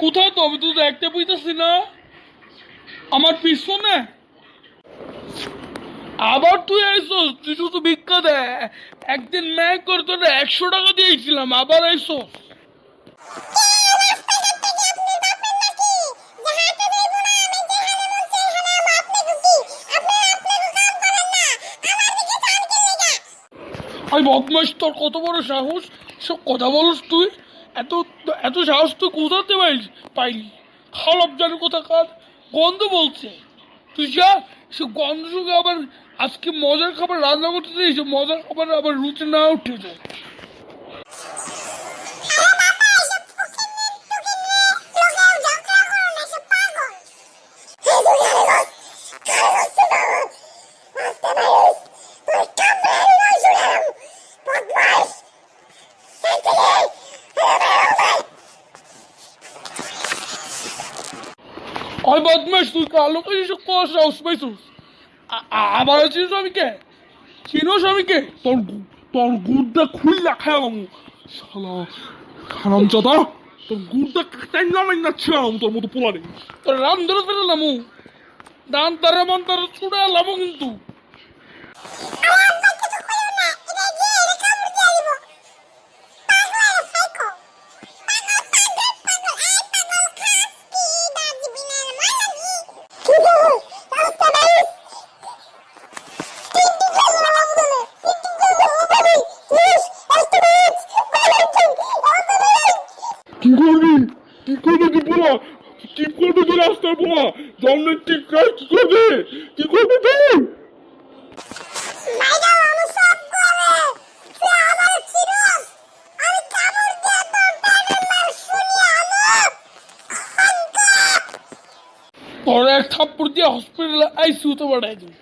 কোথাও তো আমি তো দেখতে পাইতেছি না আমার পিছনে। আবার তুই আইসোস, তুই শুধু ভিক্ষা দে। একদিন ম্যাক করে তোর 100 টাকা দিয়েছিলাম, আবার আইসোস। আমি বদমাস, তোর কত বড় সাহস, সব কথা বলস তুই। এত এত সাহস তুই কোথাতে পাইলি? খারাপ জানি কোথাকার, গন্ধ বলছে। তুই যা, সে গন্ধ শুকে আবার আজকে মজার খাবার রান্না করতে দিয়েছে, মজার খাবার আবার রুচি না উঠে যায়। ওই বদমাস, তুই কালো কে এসব কর সাহস পাইছিস? আবার আছিস স্বামীকে? চিনো স্বামীকে? তোর গুড়টা খুললা খাওয়াম শালা হারামজাদা। তোর গুড়টা কাটাই নামাই না ছিলাম তোর মতো পোলারে। তোর রাম ধরে ফেললাম, দান তারা মান তারা ছুড়ে এলাম কিন্তু। কি করবি? কি করবি তুই পোলা? কি করবি তুই রাস্তার পোলা? জন্মের ঠিক কি করবি? কি করবি তুই? তোর এক থাপ্পড় দিয়ে হসপিটালে আইসিউতে পাঠাই দিই।